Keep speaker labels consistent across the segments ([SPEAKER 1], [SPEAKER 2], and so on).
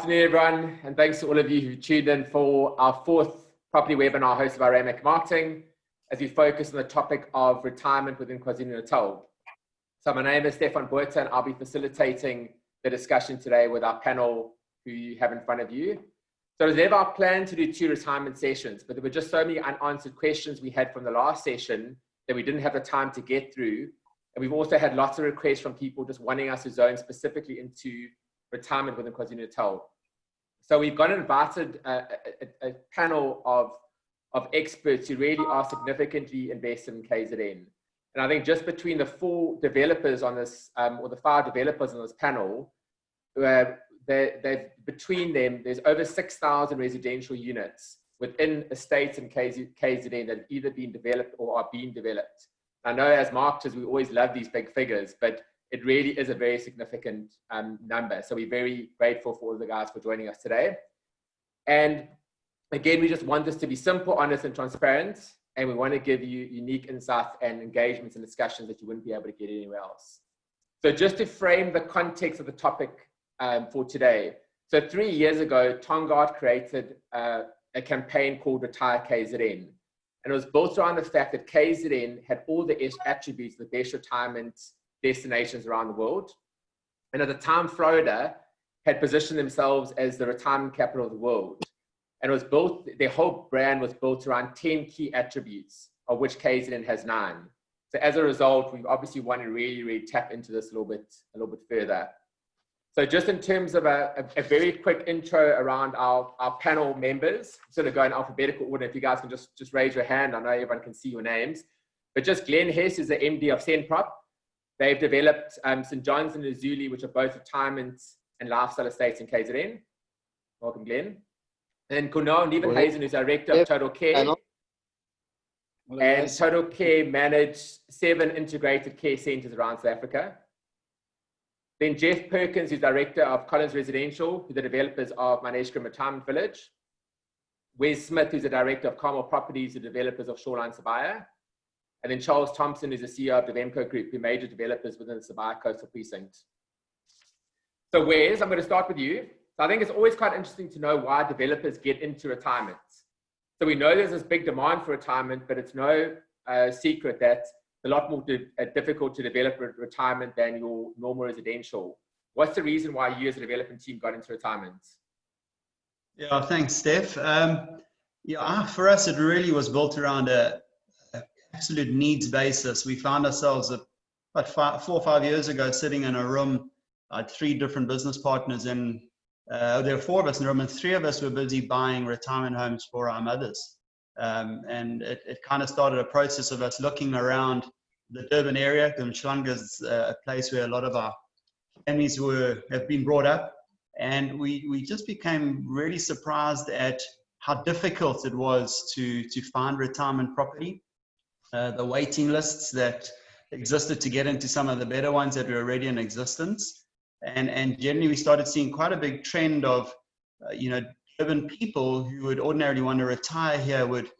[SPEAKER 1] afternoon, everyone, and thanks to all of you who tuned in for our fourth property webinar hosted by Rainmaker Marketing as we focus on the topic of retirement within KwaZulu-Natal. So my name is Stefan Boerter, and I'll be facilitating the discussion today with our panel who you have in front of you. So it was never our plan to do 2 retirement sessions, but there were just so many unanswered questions we had from the last session that we didn't have the time to get through. And we've also had lots of requests from people just wanting us to zone specifically into retirement within KwaZulu-Natal. So we've got invited a panel of experts who really are significantly invested in KZN. And I think just between the 4 developers on this, or the 5 developers on this panel, between them, there's over 6,000 residential units within estates in KZN that have either been developed or are being developed. I know as marketers, we always love these big figures, but it really is a very significant number. So we're very grateful for all of the guys for joining us today. And again, we just want this to be simple, honest, and transparent. And we want to give you unique insights and engagements and discussions that you wouldn't be able to get anywhere else. So just to frame the context of the topic for today. So 3 years ago, Tongaat created a campaign called Retire KZN. And it was built around the fact that KZN had all the attributes of the best retirement destinations around the world. And at the time, Florida had positioned themselves as the retirement capital of the world. And it was built, their whole brand was built around 10 key attributes, of which KZN has 9. So as a result, we obviously want to really tap into this a little bit further. So just in terms of a very quick intro around our panel members, I'm sort of going alphabetical order. If you guys can just raise your hand, I know everyone can see your names. But just Glenn Hesse is the MD of Senprop. They've developed St. John's and Uzuli, which are both retirement and lifestyle estates in KZN. Welcome, Glenn. And Kunal Nievenhuizen, who's Director of Total Care. And Total Care managed 7 integrated care centers around South Africa. Then Geoff Perkins, who's Director of Collins Residential, who's the developers of Maneshkrim Retirement Village. Wes Smith, who's the Director of Carmel Properties, the developers of Shoreline Sabaya. And then Charles Thompson, who's the CEO of the Vemco Group, who are major developers within the Sabaya Coastal Precinct. So Wes, I'm going to start with you. So I think it's always quite interesting to know why developers get into retirement. So we know there's this big demand for retirement, but it's no secret that it's a lot more difficult to develop retirement than your normal residential. What's the reason why you as a development team got into retirement?
[SPEAKER 2] Yeah, thanks, Steph. For us, it really was built around a absolute needs basis. We found ourselves about 4 or 5 years ago sitting in a room. I had 3 different business partners, and there were 4 of us in the room, and 3 of us were busy buying retirement homes for our mothers. And it kind of started a process of us looking around the Durban area. Mhlanga is a place where a lot of our families have been brought up, and we just became really surprised at how difficult it was to find retirement property. The waiting lists that existed to get into some of the better ones that were already in existence. And generally we started seeing quite a big trend of, Durban people who would ordinarily want to retire here would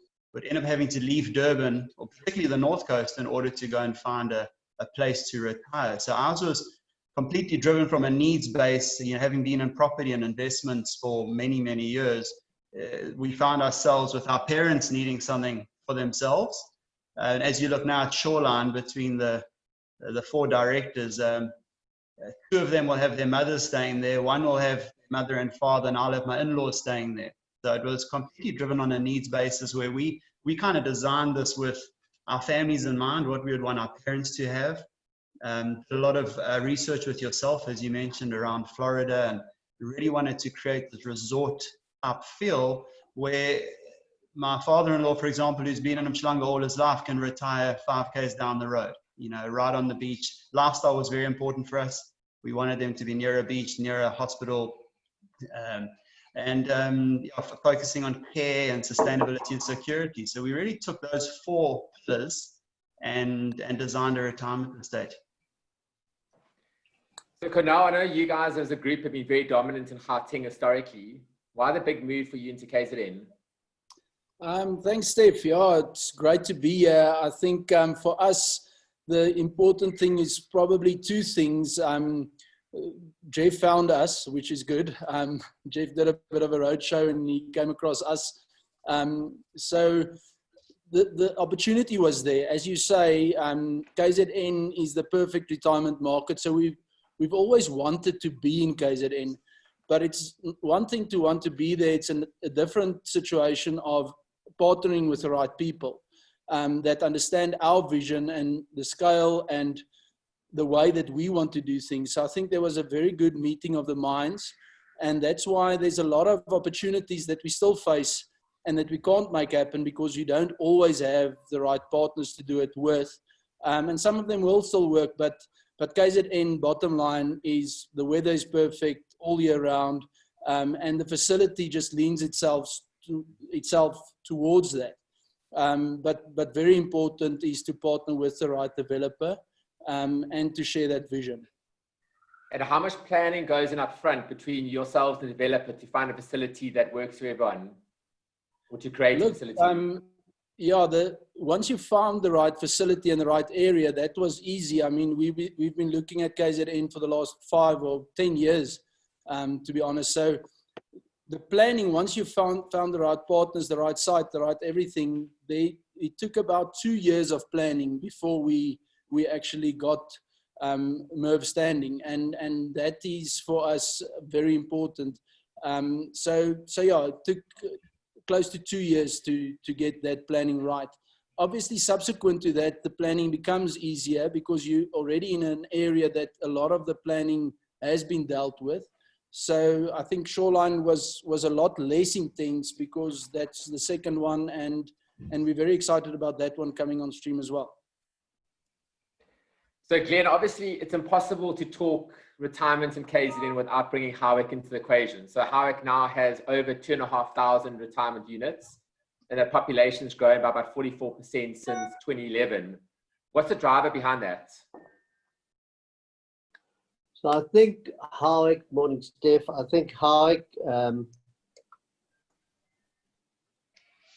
[SPEAKER 2] end up having to leave Durban, or particularly the North Coast, in order to go and find a place to retire. So ours was completely driven from a needs base. Having been in property and investments for many, many years, we found ourselves with our parents needing something for themselves. And as you look now at Shoreline, between the 4 directors, 2 of them will have their mothers staying there. 1 will have mother and father, and I'll have my in-laws staying there. So it was completely driven on a needs basis, where we kind of designed this with our families in mind, what we would want our parents to have. A lot of research with yourself, as you mentioned, around Florida, and really wanted to create this resort type feel where my father-in-law, for example, who's been in Mhlanga all his life, can retire 5 k's down the road, right on the beach. Lifestyle was very important for us. We wanted them to be near a beach, near a hospital, focusing on care and sustainability and security. So we really took those 4 pillars and designed a retirement estate.
[SPEAKER 1] So Kunal, I know you guys as a group have been very dominant in Gauteng historically. Why the big move for you into KZN?
[SPEAKER 3] Thanks, Steph. Yeah, it's great to be here. I think for us, the important thing is probably 2 things. Geoff found us, which is good. Geoff did a bit of a roadshow and he came across us. So the opportunity was there. As you say, KZN is the perfect retirement market. So we've always wanted to be in KZN, but it's one thing to want to be there. It's a different situation of partnering with the right people that understand our vision and the scale and the way that we want to do things. So I think there was a very good meeting of the minds, and that's why there's a lot of opportunities that we still face and that we can't make happen because you don't always have the right partners to do it with. And some of them will still work, but KZN, bottom line, is the weather is perfect all year round, and the facility just leans itself towards that. But very important is to partner with the right developer and to share that vision.
[SPEAKER 1] And how much planning goes in up front between yourselves and the developer to find a facility that works for everyone, or to create a facility?
[SPEAKER 3] Once you found the right facility and the right area, that was easy. I mean, we've been looking at KZN for the last 5 or 10 years, to be honest. So the planning, once you found the right partners, the right site, the right everything, it took about 2 years of planning before we actually got Merv standing, and that is for us very important. So it took close to 2 years to get that planning right. Obviously, subsequent to that, the planning becomes easier because you're already in an area that a lot of the planning has been dealt with. So I think Shoreline was a lot less intense because that's the second one, and we're very excited about that one coming on stream as well.
[SPEAKER 1] So Glenn, obviously it's impossible to talk retirement in KZN without bringing Howick into the equation. So Howick now has over 2,500 retirement units, and the population's grown by about 44% since 2011. What's the driver behind that?
[SPEAKER 4] So I think Howick, morning Steph, I think Howick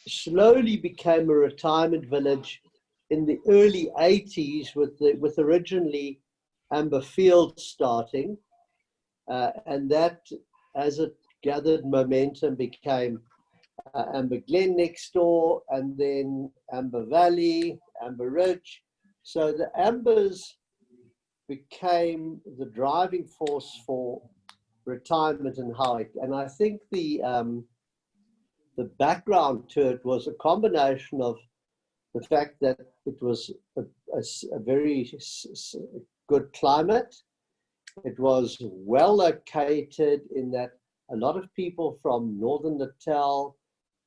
[SPEAKER 4] slowly became a retirement village in the early 80s with originally Amber Field starting, and that, as it gathered momentum, became Amber Glen next door, and then Amber Valley, Amber Ridge. So the Ambers became the driving force for retirement in Howick, and I think the background to it was a combination of the fact that it was a very good climate. It was well located in that a lot of people from Northern Natal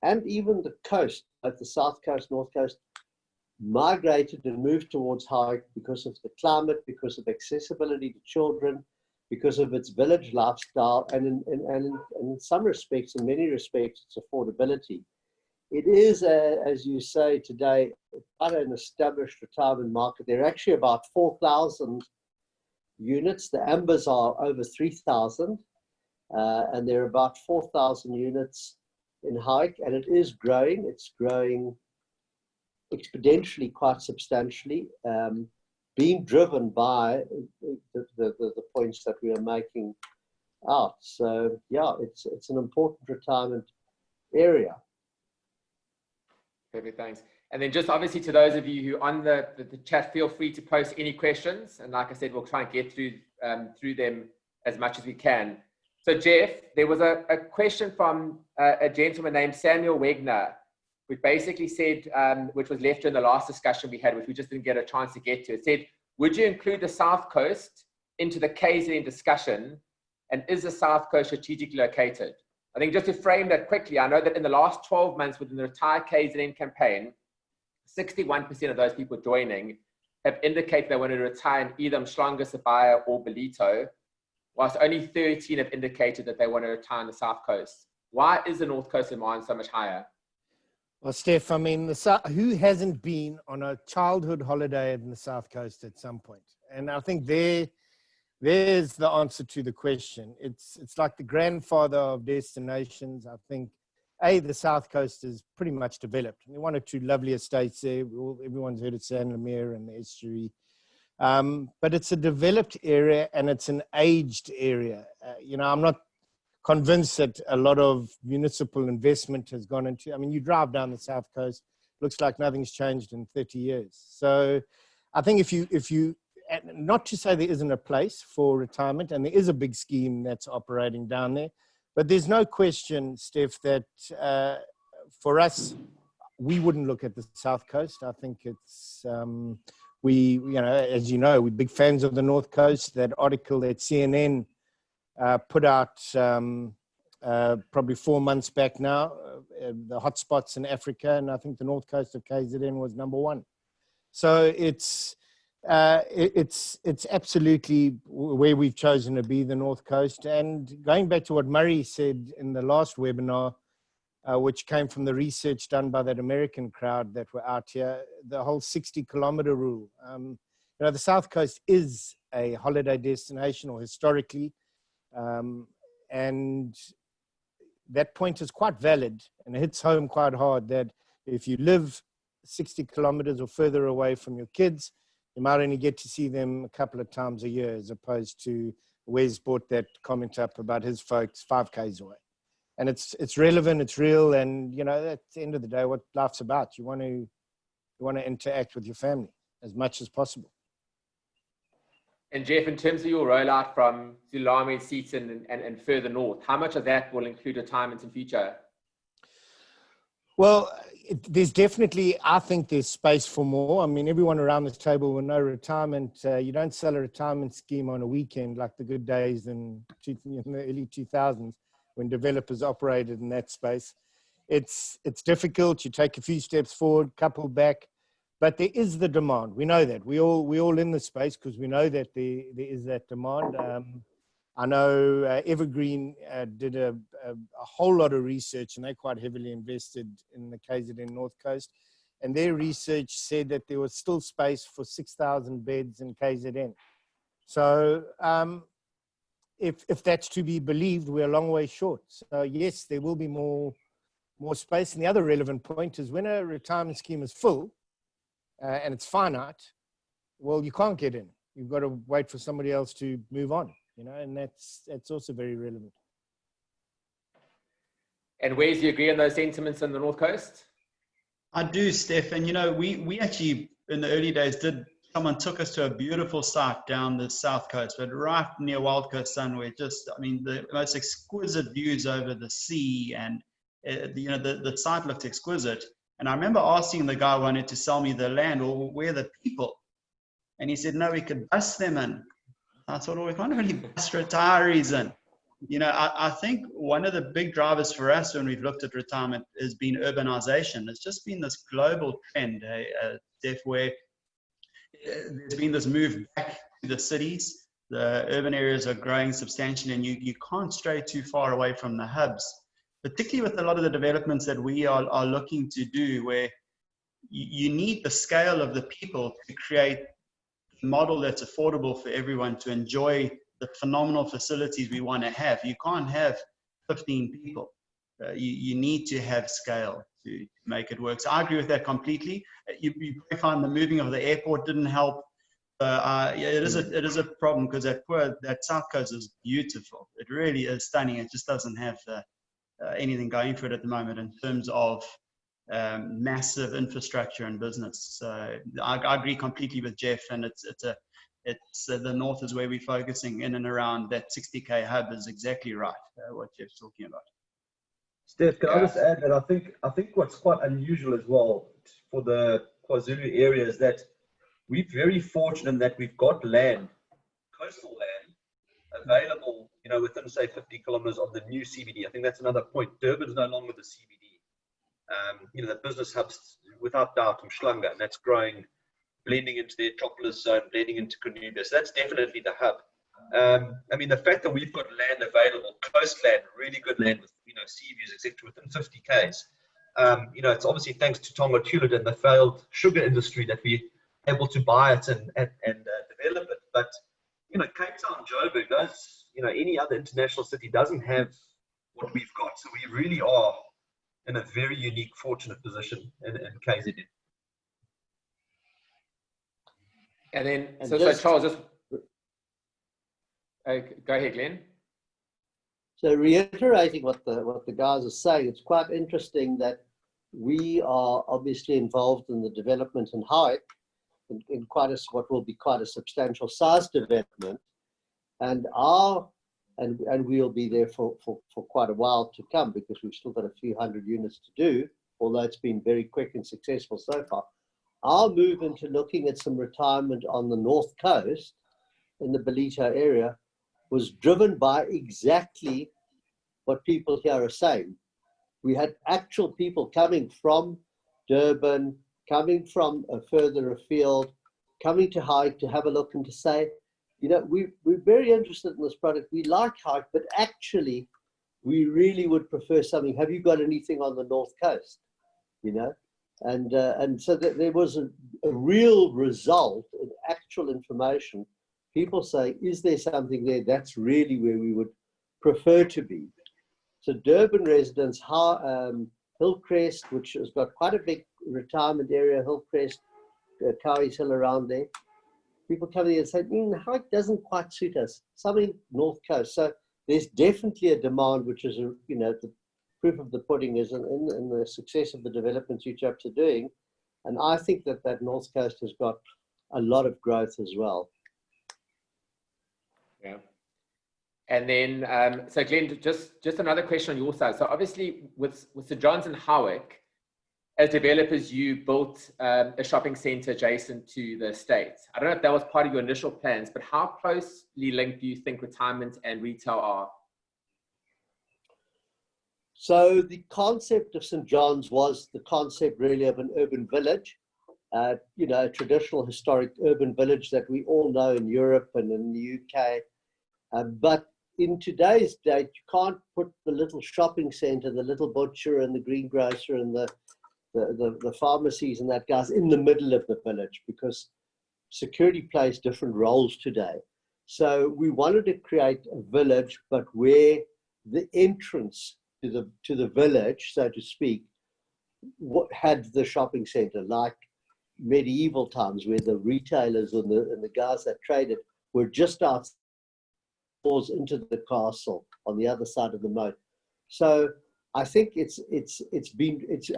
[SPEAKER 4] and even the coast, both the South Coast, North Coast, migrated and moved towards Howick because of the climate, because of accessibility to children, because of its village lifestyle, and in some respects, in many respects, its affordability. It is, as you say today, quite an established retirement market. There are actually about 4,000 units. The Ambers are over 3,000, and there are about 4,000 units in Howick, and it is growing. It's growing exponentially, quite substantially, being driven by the points that we are making out. So yeah, it's an important retirement area.
[SPEAKER 1] Perfect, thanks. And then just obviously to those of you who are on the chat, feel free to post any questions. And like I said, we'll try and get through them as much as we can. So Geoff, there was a question from a gentleman named Samuel Wegner, which basically said, which was left in the last discussion we had, which we just didn't get a chance to get to. It said, would you include the South Coast into the KZN discussion? And is the South Coast strategically located? I think just to frame that quickly, I know that in the last 12 months within the Retire KZN campaign, 61% of those people joining have indicated they want to retire in either Mhlanga, Sibaya, or Belito, whilst only 13 have indicated that they want to retire on the South Coast. Why is the North Coast demand so much higher?
[SPEAKER 5] Well, Steph, I mean, who hasn't been on a childhood holiday in the South Coast at some point? And I think there's the answer to the question. It's like the grandfather of destinations. I think, the South Coast is pretty much developed. I mean, 1 or 2 lovely estates there. Everyone's heard of San Lemire and the estuary. But it's a developed area and it's an aged area. I'm not convinced that a lot of municipal investment has gone into. I mean, you drive down the South Coast, looks like nothing's changed in 30 years. So I think if you, not to say there isn't a place for retirement, and there is a big scheme that's operating down there, but there's no question, Steph, that for us, we wouldn't look at the South Coast. I think it's, as you know, we're big fans of the North Coast. That article that CNN put out probably 4 months back now, the hotspots in Africa, and I think the North Coast of KZN was #1. So it's absolutely where we've chosen to be, the North Coast. And going back to what Murray said in the last webinar, which came from the research done by that American crowd that were out here, the whole 60-kilometer rule. The South Coast is a holiday destination, or historically, and that point is quite valid, and it hits home quite hard that if you live 60 kilometers or further away from your kids, you might only get to see them a couple of times a year, as opposed to Wes brought that comment up about his folks 5 Ks away. And it's relevant, it's real, and at the end of the day, what life's about, you want to interact with your family as much as possible.
[SPEAKER 1] And Geoff, in terms of your rollout from Zulame, Seaton, and further north, how much of that will include retirement in future?
[SPEAKER 5] Well, there's definitely, I think there's space for more. I mean, everyone around this table will know retirement. You don't sell a retirement scheme on a weekend like the good days in the early 2000s when developers operated in that space. It's difficult. You take a few steps forward, couple back, but there is the demand. We know that. We all in the space because we know that there is that demand. I know Evergreen did a whole lot of research, and they quite heavily invested in the KZN North Coast. And their research said that there was still space for 6,000 beds in KZN. So if that's to be believed, we're a long way short. So yes, there will be more space. And the other relevant point is when a retirement scheme is full and it's finite, well, you can't get in. You've got to wait for somebody else to move on. And that's also very relevant.
[SPEAKER 1] And Wes, do you agree on those sentiments on the North Coast?
[SPEAKER 2] I do, Steph. And, we actually, in the early days, someone took us to a beautiful site down the South Coast, but right near Wild Coast Sun, where the most exquisite views over the sea, and, the site looked exquisite. And I remember asking the guy who wanted to sell me the land, well, where are the people? And he said, no, we could bus them in. I thought, well, we can't really bus retirees in. I think one of the big drivers for us when we've looked at retirement has been urbanization. It's just been this global trend, Steph, where there's been this move back to the cities. The urban areas are growing substantially, and you can't stray too far away from the hubs, particularly with a lot of the developments that we are looking to do, where you need the scale of the people to create model that's affordable for everyone to enjoy the phenomenal facilities we want to have. You can't have 15 people. You need to have scale to make it work. So I agree with that completely. You find the moving of the airport didn't help. It is a problem because that South Coast is beautiful. It really is stunning. It just doesn't have anything going for it at the moment in terms of massive infrastructure and business. So I agree completely with Geoff, and it's the north is where we're focusing in and around that 60K hub is exactly right, what Geoff's talking about.
[SPEAKER 6] Steph, can I just add that I think what's quite unusual as well for the KwaZulu area is that we're very fortunate that we've got land, coastal land, available, within say 50 kilometers of the new CBD. I think that's another point. Durban's no longer the CBD. The business hubs, without doubt, Umhlanga, and that's growing, blending into the Metropolis zone, blending into Cornubia. So that's definitely the hub. The fact that we've got land available, coastland, really good land with, sea views, etc., within 50 Ks. It's obviously thanks to Tonga Tulid and the failed sugar industry that we're able to buy it and develop it. But, Cape Town, Joburg, any other international city doesn't have what we've got. So we really are in a very unique, fortunate position in KZN.
[SPEAKER 1] And then,
[SPEAKER 4] And
[SPEAKER 1] so Charles, just go ahead, Glenn.
[SPEAKER 4] So reiterating what the guys are saying, it's quite interesting that we are obviously involved in the development in Hawick, in quite a, what will be quite a substantial size development, and we'll be there for quite a while to come, because we've still got a few hundred units to do, although it's been very quick and successful so far. Our move into looking at some retirement on the North Coast in the Ballito area was driven by exactly what people here are saying. We had actual people coming from Durban, coming from further afield, coming to Hawick to have a look and to say, you know, we're very interested in this product. We like Hawick, but actually, we really would prefer something. Have you got anything on the North Coast? You know, and so that there was a real result in actual information. People say, is there something there? That's really where we would prefer to be. So Durban residents, Hillcrest, which has got quite a big retirement area, Hillcrest, Cowie's Hill around there. People come here and say, Hawick doesn't quite suit us, something North Coast. So there's definitely a demand, which is, you know, the proof of the pudding is in the success of the developments you chaps are doing. And I think that North Coast has got a lot of growth as well.
[SPEAKER 1] Yeah. And then, so Glenn, just another question on your side. So obviously with St. John's and Hawick, as developers, you built a shopping center adjacent to the estate. I don't know if that was part of your initial plans, but how closely linked do you think retirement and retail are?
[SPEAKER 4] So the concept of St. John's was the concept really of an urban village, you know, a traditional historic urban village that we all know in Europe and in the UK. But in today's date, you can't put the little shopping center, the little butcher and the greengrocer and the pharmacies and that guys in the middle of the village, because security plays different roles today. So we wanted to create a village, but where the entrance to the village, so to speak, had the shopping center, like medieval times, where the retailers and the guys that traded were just outside into the castle on the other side of the moat. So I think it's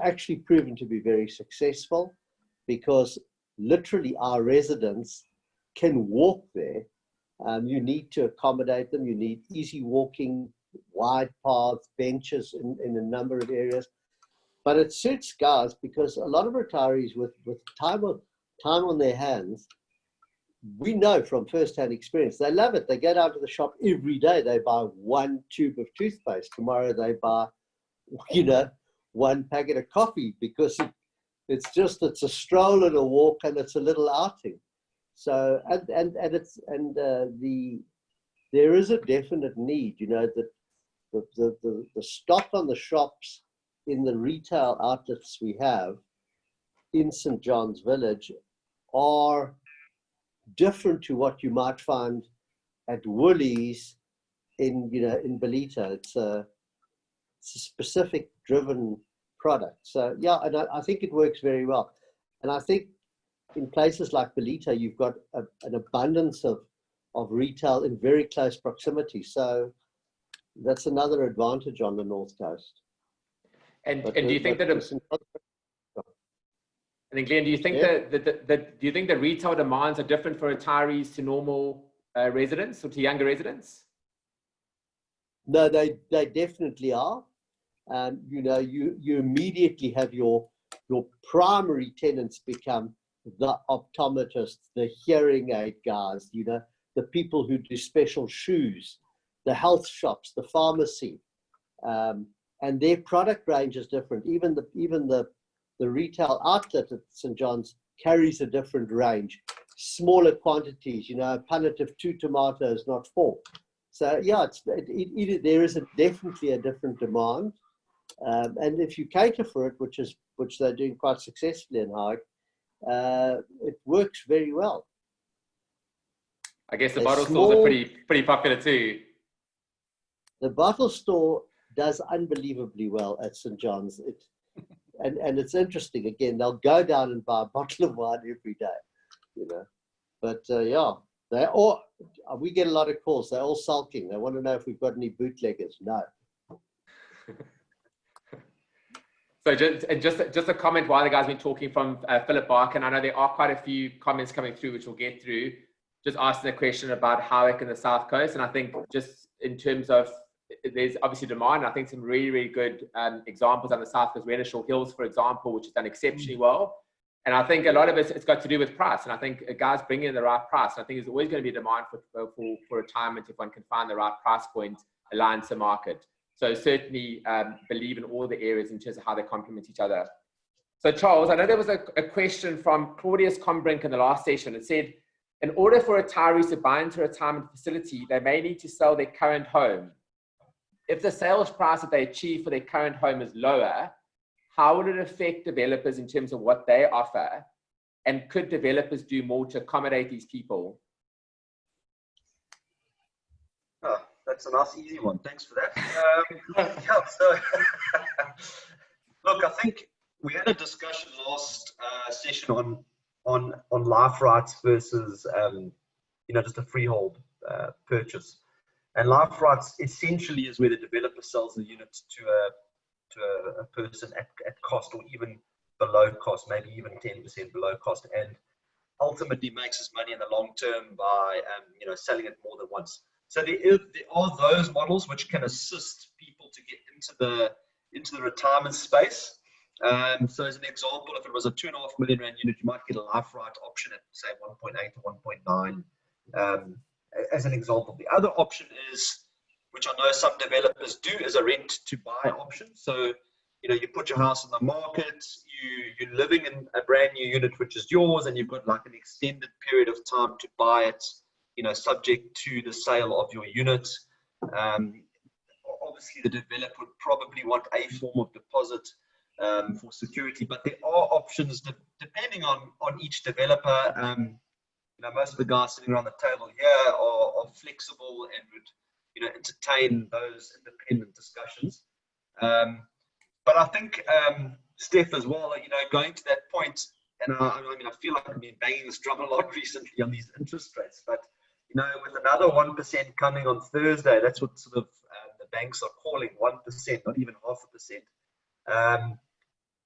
[SPEAKER 4] actually proven to be very successful, because literally our residents can walk there. You need to accommodate them. You need easy walking, wide paths, benches in a number of areas. But it suits guys, because a lot of retirees with time on their hands, we know from first-hand experience, they love it. They go down to the shop every day. They buy one tube of toothpaste. Tomorrow they buy, you know, one packet of coffee, because it's a stroll and a walk, and it's a little outing. So there is a definite need, you know, that the stock on the shops in the retail outlets we have in St. John's Village are different to what you might find at Woolies in Ballito. It's a specific driven product. So yeah, and I think it works very well. And I think in places like Ballito, you've got an abundance of retail in very close proximity. So that's another advantage on the North Coast.
[SPEAKER 1] And do you think that? And then Glenn, do you think that do you think the retail demands are different for retirees to normal residents or to younger residents?
[SPEAKER 4] No, they definitely are. You know, you immediately have your primary tenants become the optometrists, the hearing aid guys, you know, the people who do special shoes, the health shops, the pharmacy, and their product range is different. Even the retail outlet at St. John's carries a different range, smaller quantities, you know, a pallet of 2 tomatoes, not 4. So yeah, there is definitely a different demand, and if you cater for it, which they're doing quite successfully in Hawick, it works very well.
[SPEAKER 1] I guess the bottle stores are pretty popular too.
[SPEAKER 4] The bottle store does unbelievably well at St. John's. And it's interesting, again, they'll go down and buy a bottle of wine every day, you know. But yeah, we get a lot of calls. They're all sulking. They want to know if we've got any bootleggers. No.
[SPEAKER 1] So just a comment while the guys been talking from Philip Barker, and I know there are quite a few comments coming through, which we'll get through, just asking a question about Howick and the South Coast. And I think just in terms of, there's obviously demand. I think some really, really good examples on the South Coast, Renishaw Hills, for example, which has done exceptionally well. And I think a lot of it's got to do with price. And I think guys bring in the right price. And I think there's always going to be a demand for retirement if one can find the right price point aligned to market. So certainly believe in all the areas in terms of how they complement each other. So Charles, I know there was a question from Claudius Combrink in the last session. It said, in order for retirees to buy into a retirement facility, they may need to sell their current home. If the sales price that they achieve for their current home is lower, how would it affect developers in terms of what they offer? And could developers do more to accommodate these people?
[SPEAKER 6] Oh, that's a nice, easy one. Thanks for that. Yeah, so, look, I think we had a discussion last session on life rights versus, just a freehold purchase. And life rights essentially is where the developer sells the units to a person at cost, or even below cost, maybe even 10% below cost, and ultimately makes his money in the long term by selling it more than once. So there are those models which can assist people to get into the retirement space. So as an example, if it was a R2.5 million unit, you might get a life right option at say 1.8 to 1.9. As an example, the other option is, which I know some developers do, is a rent to buy option. So, you put your house on the market, you're living in a brand new unit, which is yours, and you've got like an extended period of time to buy it, subject to the sale of your unit. Obviously, the developer would probably want a form of deposit for security, but there are options depending on each developer. Most of the guys sitting around the table here are flexible and would, entertain those independent discussions. But I think, Steph, as well, going to that point, and I feel like I've been banging this drum a lot recently on these interest rates, but, with another 1% coming on Thursday, that's what sort of the banks are calling 1%, not even 0.5%.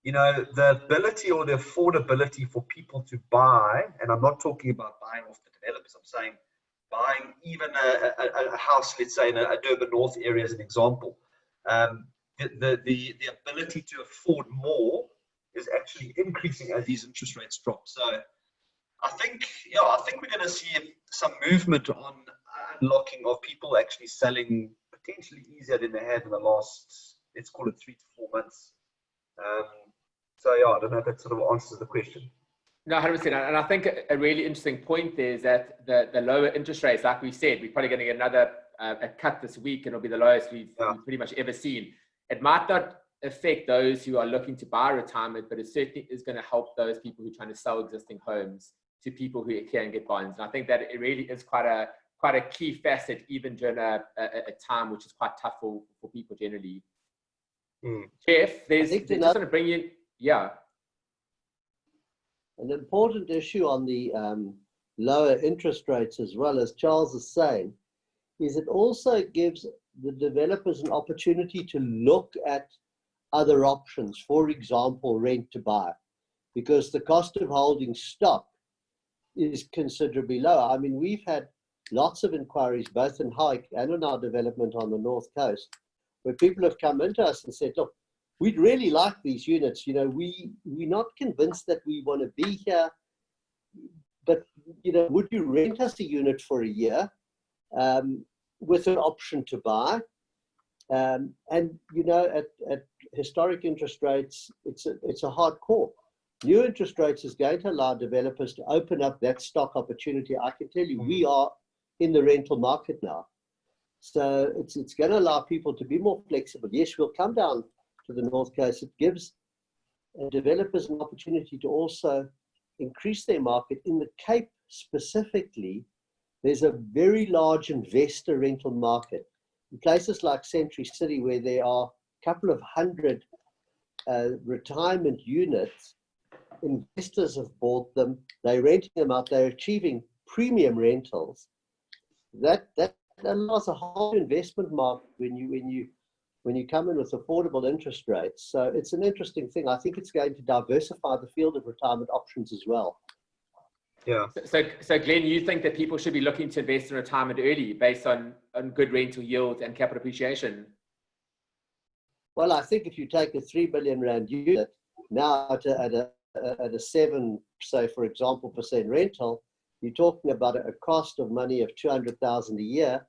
[SPEAKER 6] The ability or the affordability for people to buy, and I'm not talking about buying off the developers, I'm saying buying even a house, let's say in a Durban North area as an example, the ability to afford more is actually increasing as these interest rates drop. So I think we're going to see some movement on unlocking of people actually selling potentially easier than they had in the last, let's call it 3 to 4 months. So yeah, I don't know if that sort of answers the question.
[SPEAKER 1] No, 100%. And I think a really interesting point there is that the lower interest rates, like we said, we're probably going to get another a cut this week, and it'll be the lowest we've pretty much ever seen. It might not affect those who are looking to buy retirement, but it certainly is going to help those people who are trying to sell existing homes to people who can get bonds. And I think that it really is quite a key facet, even during a time which is quite tough for people generally. Geoff, they just want to bring you, yeah.
[SPEAKER 4] An important issue on the lower interest rates, as well as Charles is saying, is it also gives the developers an opportunity to look at other options, for example, rent to buy, because the cost of holding stock is considerably lower. I mean, we've had lots of inquiries, both in Howick and in our development on the North Coast, where people have come into us and said, look, we'd really like these units. We're not convinced that we want to be here, but, would you rent us a unit for a year with an option to buy? And, at historic interest rates, it's a hard call. New interest rates is going to allow developers to open up that stock opportunity. I can tell you, we are in the rental market now. So it's going to allow people to be more flexible. Yes, we'll come down to the North Coast. It gives developers an opportunity to also increase their market. In the Cape specifically, there's a very large investor rental market. In places like Century City, where there are a couple of hundred retirement units, investors have bought them, they're renting them out, they're achieving premium rentals, that allows a whole investment market when you come in with affordable interest rates. So it's an interesting thing. I think it's going to diversify the field of retirement options as well.
[SPEAKER 6] Yeah.
[SPEAKER 1] So Glenn, you think that people should be looking to invest in retirement early based on good rental yield and capital appreciation?
[SPEAKER 4] Well, I think if you take a 3 billion rand unit now at a 7, say for example, % rental, you're talking about a cost of money of 200,000 a year.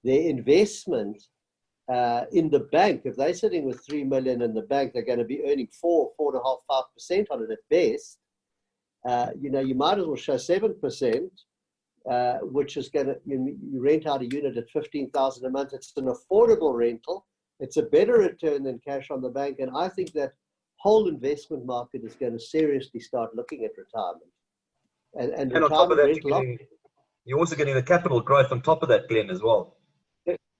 [SPEAKER 4] Their investment in the bank, if they're sitting with 3 million in the bank, they're going to be earning 4.5%, 5% on it at best. You might as well show 7%, which is going to, you rent out a unit at 15,000 a month. It's an affordable rental. It's a better return than cash on the bank. And I think that whole investment market is going to seriously start looking at retirement. And
[SPEAKER 6] on top of
[SPEAKER 4] retirement
[SPEAKER 6] that, you're also getting the capital growth on top of that, Glenn, as well.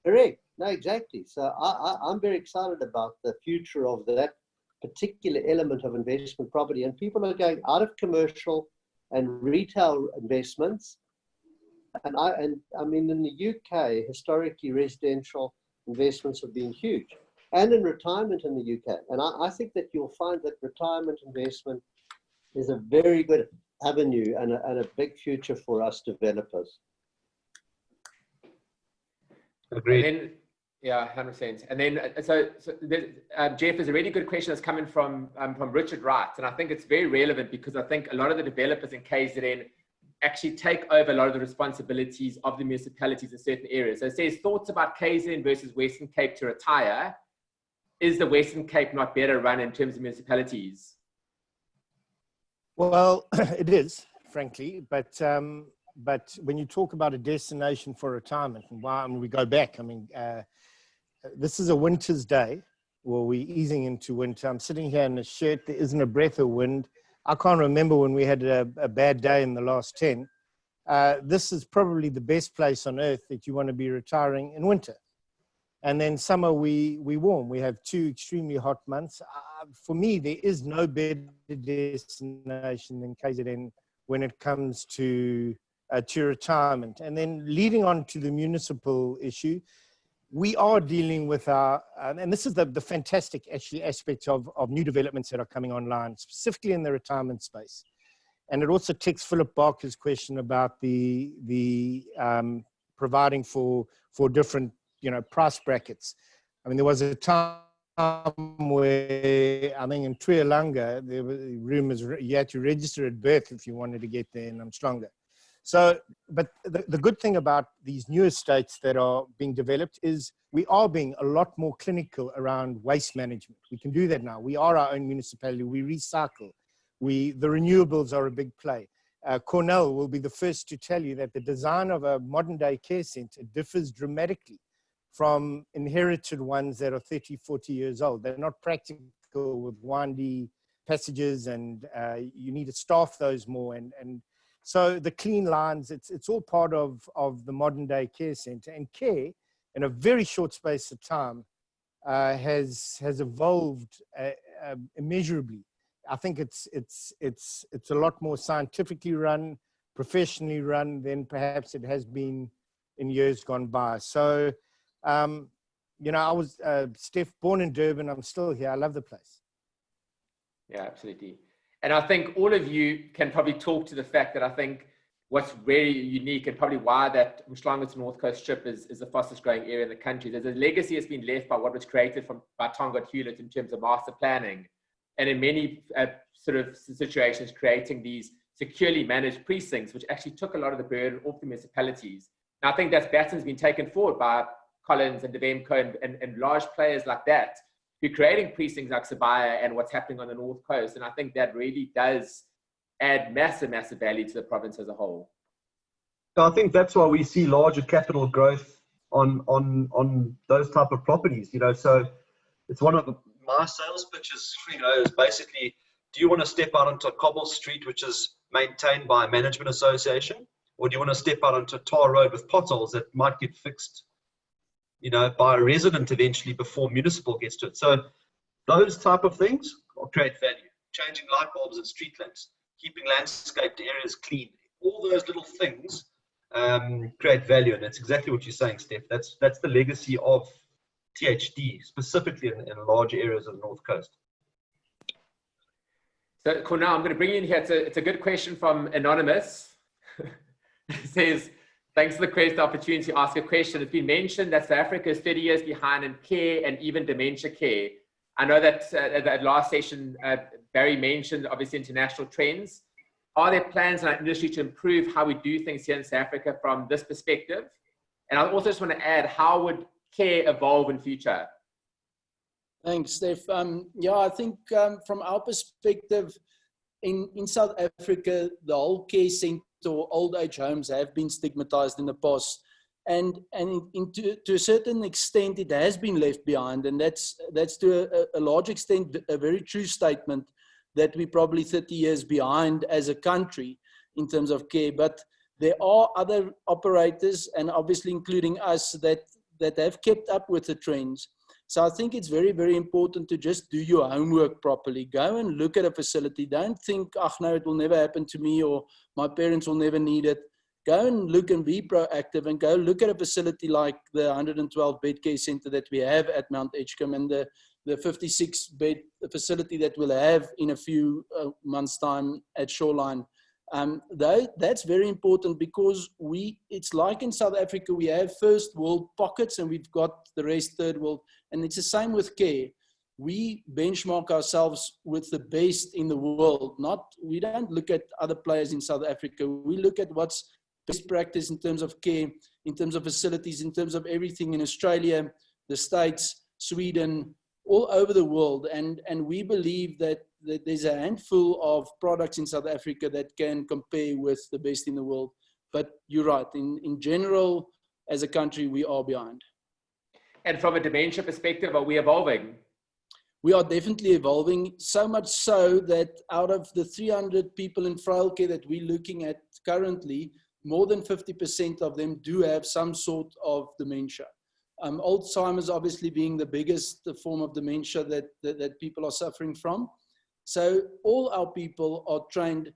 [SPEAKER 4] Correct. No, exactly. So I'm very excited about the future of that particular element of investment property. And people are going out of commercial and retail investments. And I mean, in the UK, historically, residential investments have been huge. And in retirement in the UK. And I think that you'll find that retirement investment is a very good avenue and a big future for us developers.
[SPEAKER 6] Agreed.
[SPEAKER 1] And then, yeah, 100%. And then, so Geoff, is a really good question that's coming from Richard Wright. And I think it's very relevant because I think a lot of the developers in KZN actually take over a lot of the responsibilities of the municipalities in certain areas. So it says, thoughts about KZN versus Western Cape to retire. Is the Western Cape not better run in terms of municipalities?
[SPEAKER 5] Well, it is, frankly, but when you talk about a destination for retirement, and why, I mean, we go back, I mean, this is a winter's day, well, we're easing into winter. I'm sitting here in a shirt, there isn't a breath of wind. I can't remember when we had a bad day in the last 10. This is probably the best place on earth that you want to be retiring in winter. And then summer, we warm. We have 2 extremely hot months. For me, there is no better destination than KZN when it comes to retirement. And then leading on to the municipal issue, we are dealing with and this is the fantastic actually aspect of new developments that are coming online, specifically in the retirement space. And it also ticks Philip Barker's question about the providing for different, price brackets. I mean, there was a time where, I think in Trialanga, there were rumors you had to register at birth if you wanted to get there, and I'm stronger. So, but the good thing about these new estates that are being developed is we are being a lot more clinical around waste management. We can do that now. We are our own municipality. We recycle. The renewables are a big play. Cornell will be the first to tell you that the design of a modern day care center differs dramatically from inherited ones that are 30, 40 years old. They're not practical with windy passages, and you need to staff those more. And so the clean lines, it's all part of the modern day care center. And care, in a very short space of time, has evolved immeasurably. I think it's a lot more scientifically run, professionally run than perhaps it has been in years gone by. So, I was, Steph, born in Durban. I'm still here. I love the place.
[SPEAKER 1] Yeah, absolutely. And I think all of you can probably talk to the fact that I think what's very unique and probably why that Umhlanga North Coast Strip is the fastest growing area in the country. There's a legacy that's been left by what was created by Tonga Hewlett in terms of master planning. And in many sort of situations, creating these securely managed precincts, which actually took a lot of the burden off the municipalities. And I think that baton's been taken forward by Collins and Devemco and large players like that, who are creating precincts like Sabaya and what's happening on the North Coast. And I think that really does add massive, massive value to the province as a whole.
[SPEAKER 6] So I think that's why we see larger capital growth on those type of properties. So it's one of my sales pitches, is basically, do you want to step out onto a cobble street, which is maintained by a management association? Or do you want to step out onto a tar road with potholes that might get fixed, by a resident eventually before municipal gets to it? So those type of things will create value. Changing light bulbs and street lamps, keeping landscaped areas clean, all those little things create value, and that's exactly what you're saying, Steph. That's the legacy of THD, specifically in large areas of the North Coast.
[SPEAKER 1] So, Cornell, I'm going to bring you in here. It's a good question from Anonymous. It says, thanks for the opportunity to ask a question. It's been mentioned that South Africa is 30 years behind in care and even dementia care. I know that at the last session, Barry mentioned, obviously, international trends. Are there plans in our industry to improve how we do things here in South Africa from this perspective? And I also just want to add, how would care evolve in future?
[SPEAKER 3] Thanks, Steph. Yeah, I think from our perspective, in South Africa, the whole care centre or old age homes have been stigmatized in the past. And to a certain extent, it has been left behind. And that's to a large extent a very true statement that we're probably 30 years behind as a country in terms of care. But there are other operators, and obviously including us, that have kept up with the trends. So I think it's very, very important to just do your homework properly. Go and look at a facility. Don't think, oh, no, it will never happen to me, or my parents will never need it. Go and look and be proactive, and go look at a facility like the 112 bed care center that we have at Mount Edgecombe, and the 56 bed facility that we'll have in a few months' time at Shoreline. That's very important, because it's like in South Africa, we have first world pockets and we've got the rest third world. And it's the same with care. We benchmark ourselves with the best in the world. We don't look at other players in South Africa. We look at what's best practice in terms of care, in terms of facilities, in terms of everything in Australia, the States, Sweden, all over the world. And we believe that there's a handful of products in South Africa that can compare with the best in the world. But you're right, in general, as a country, we are behind.
[SPEAKER 1] And from a dementia perspective, are we evolving?
[SPEAKER 3] We are definitely evolving, so much so that out of the 300 people in frail care that we're looking at currently, more than 50% of them do have some sort of dementia. Alzheimer's obviously being the biggest form of dementia that people are suffering from. So all our people are trained.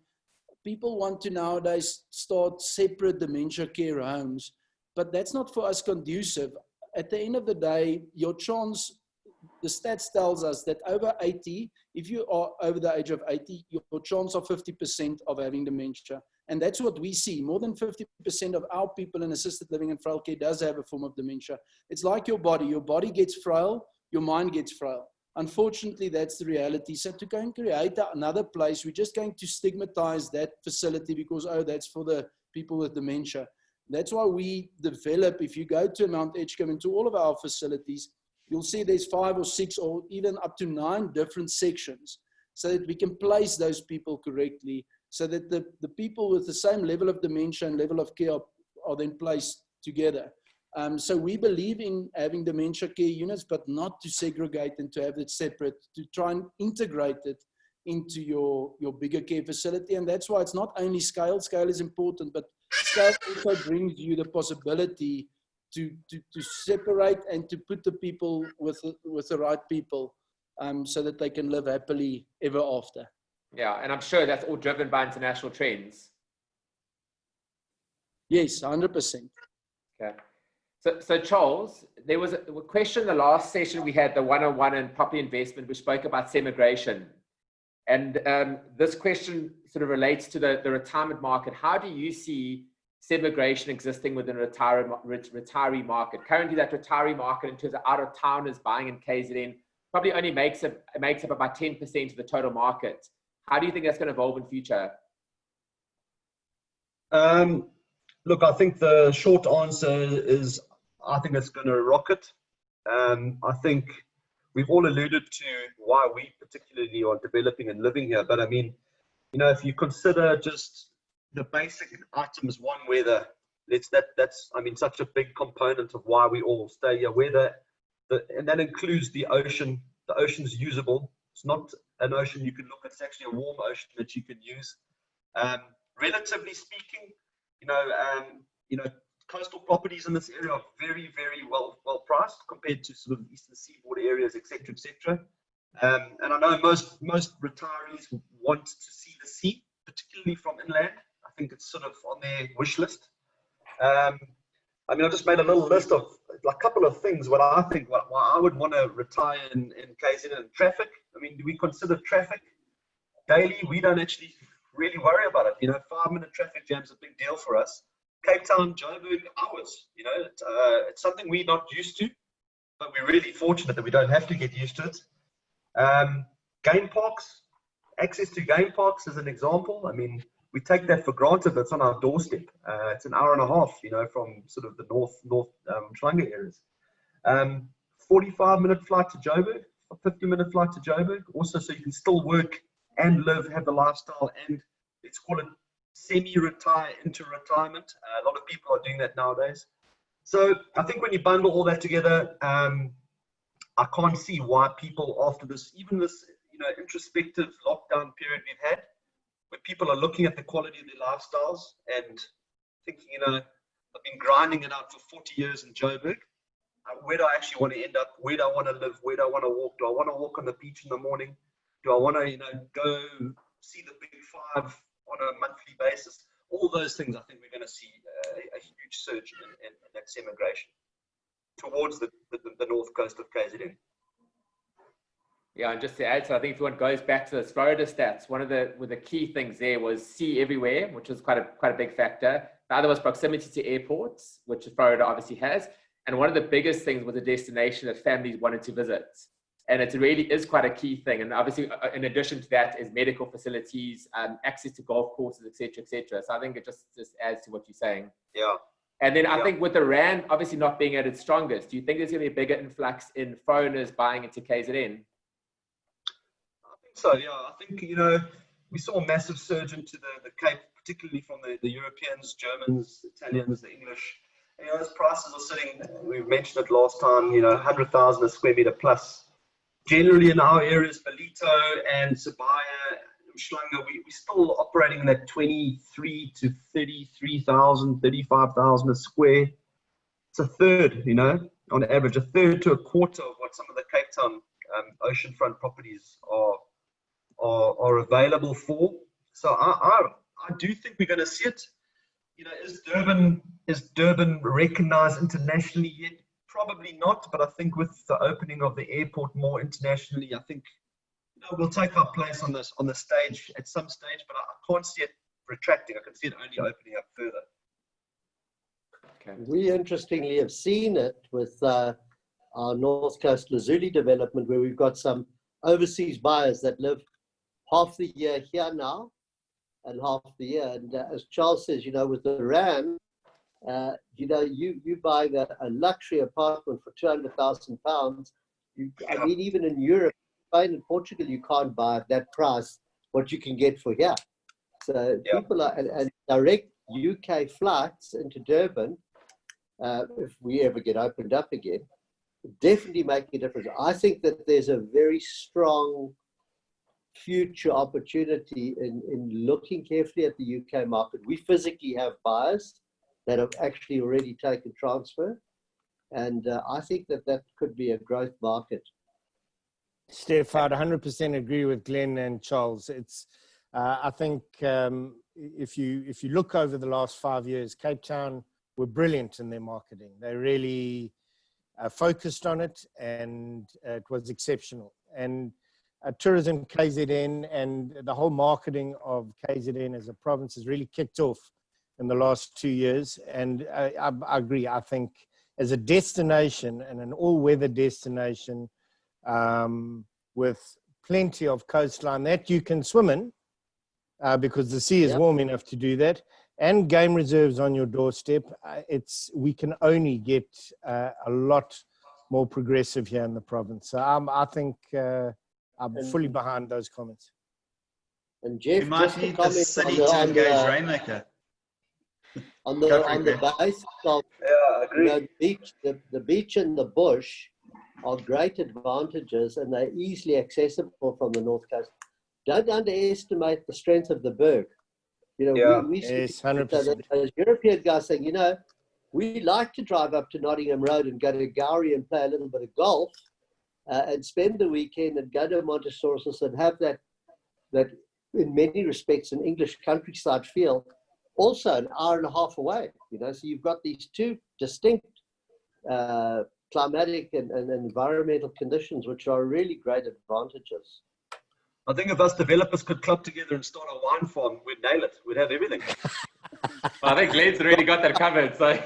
[SPEAKER 3] People want to nowadays start separate dementia care homes, but that's not for us conducive. At the end of the day, your chance, the stats tells us that over 80, if you are over the age of 80, your chance of 50% of having dementia. And that's what we see. More than 50% of our people in assisted living and frail care does have a form of dementia. It's like your body. Your body gets frail, your mind gets frail. Unfortunately, that's the reality. So to go and create another place, we're just going to stigmatize that facility because, oh, that's for the people with dementia. That's why we develop, if you go to Mount Edgecombe and to all of our facilities, you'll see there's 5 or 6 or even up to 9 different sections so that we can place those people correctly, so that the people with the same level of dementia and level of care are then placed together. So we believe in having dementia care units, but not to segregate and to have it separate, to try and integrate it into your bigger care facility. And that's why it's not only scale. Scale is important, but scale also brings you the possibility to separate and to put the people with the right people so that they can live happily ever after.
[SPEAKER 1] Yeah, and I'm sure that's all driven by international trends.
[SPEAKER 3] Yes, 100%.
[SPEAKER 1] Okay. So Charles, there was a question in the last session we had, the 101 in property investment, which spoke about semigration. And this question sort of relates to the retirement market. How do you see semigration existing within a retiree market? Currently, that retiree market in terms of out-of-towners buying in KZN probably only makes up about 10% of the total market. How do you think that's going to evolve in future?
[SPEAKER 6] Look, I think the short answer is I think it's going to rocket. I think we've all alluded to why we particularly are developing and living here. But I mean, you know, if you consider just the basic items, one, weather, that's I mean, such a big component of why we all stay here. Weather, and that includes the ocean. The ocean's usable. It's not an ocean you can look at. It's actually a warm ocean that you can use. Relatively speaking, you know, coastal properties in this area are very, very well priced compared to sort of eastern seaboard areas, etc., etc. And I know most retirees want to see the sea, particularly from inland. I think it's sort of on their wish list. I mean, I just made a little list of a couple of things what I think why I would want to retire in KZN. Traffic. I mean, do we consider traffic daily? We don't actually really worry about it. You know, 5-minute traffic jam's a big deal for us. Cape Town, Joburg, hours. You know, it's something we're not used to, but we're really fortunate that we don't have to get used to it. Game parks, access to game parks as an example. I mean, we take that for granted. That's on our doorstep. It's an hour and a half, you know, from sort of the north Schlanger areas. 45-minute flight to Joburg, a 50-minute flight to Joburg. Also, so you can still work and live, have the lifestyle, and let's call it semi-retire into retirement. A lot of people are doing that nowadays. So I think when you bundle all that together, I can't see why people after this, even this, you know, introspective lockdown period we've had, where people are looking at the quality of their lifestyles and thinking, you know, I've been grinding it out for 40 years in Joburg. Where do I actually want to end up? Where do I want to live? Where do I want to walk? Do I want to walk on the beach in the morning? Do I want to, you know, go see the Big Five on a monthly basis? All those things, I think we're going to see a huge surge in that emigration towards the north coast of KZN.
[SPEAKER 1] Yeah, and just to add, so I think if one goes back to the Florida stats, one of the key things there was sea everywhere, which was quite a big factor. The other was proximity to airports, which Florida obviously has. And one of the biggest things was a destination that families wanted to visit. And it really is quite a key thing. And obviously, in addition to that, is medical facilities, access to golf courses, et cetera, et cetera. So I think it just adds to what you're saying.
[SPEAKER 6] Yeah.
[SPEAKER 1] And then I think with the Rand obviously not being at its strongest, do you think there's going to be a bigger influx in foreigners buying into KZN?
[SPEAKER 6] I think so, yeah. I think, you know, we saw a massive surge into the Cape, particularly from the Europeans, Germans, Italians, the English. You know, those prices are sitting, we mentioned it last time, you know, 100,000 a square meter plus. Generally in our areas, Belito and Sibaya, Schlanger, we're still operating in that 23 to 33,000, 35,000 a square. It's a third, you know, on average, a third to a quarter of what some of the Cape Town oceanfront properties are available for. So I do think we're going to see it. You know, is Durban recognized internationally yet? Probably not, but I think with the opening of the airport more internationally, I think, you know, we'll take our place on the stage at some stage, but I can't see it retracting. I can see it only opening up further.
[SPEAKER 1] Okay.
[SPEAKER 4] We interestingly have seen it with our North Coast Lazuli development, where we've got some overseas buyers that live half the year here now and half the year. And as Charles says, you know, with the Rand, you know, you buying a luxury apartment for £200,000. I mean, even in Europe, Spain and Portugal, you can't buy at that price what you can get for here. So people are, and direct UK flights into Durban, if we ever get opened up again, definitely make a difference. I think that there's a very strong future opportunity in looking carefully at the UK market. We physically have buyers that have actually already taken transfer. And I think that could be a growth market.
[SPEAKER 5] Steph, I'd 100% agree with Glenn and Charles. It's, I think if you look over the last 5 years, Cape Town were brilliant in their marketing. They really focused on it, and it was exceptional. And tourism KZN and the whole marketing of KZN as a province has really kicked off in the last 2 years. And I agree. I think as a destination and an all-weather destination with plenty of coastline that you can swim in because the sea is warm enough to do that, and game reserves on your doorstep, we can only get a lot more progressive here in the province. So I think I'm fully behind those comments.
[SPEAKER 4] And Geoff,
[SPEAKER 2] you might need the city to engage Rainmaker.
[SPEAKER 4] On the basis of the beach and the bush are great advantages, and they're easily accessible from the North Coast. Don't underestimate the strength of the Berg. You know, we
[SPEAKER 5] yes, 100%.
[SPEAKER 4] Those European guys saying, you know, we like to drive up to Nottingham Road and go to Gowrie and play a little bit of golf and spend the weekend and go to Montessorius and have that in many respects an English countryside feel. also an hour and a half away, you know, so you've got these two distinct climatic and environmental conditions, which are really great advantages.
[SPEAKER 6] I think if us developers could club together and start a wine farm, we'd nail it. We'd have everything.
[SPEAKER 1] I think Glenn's already got that covered. So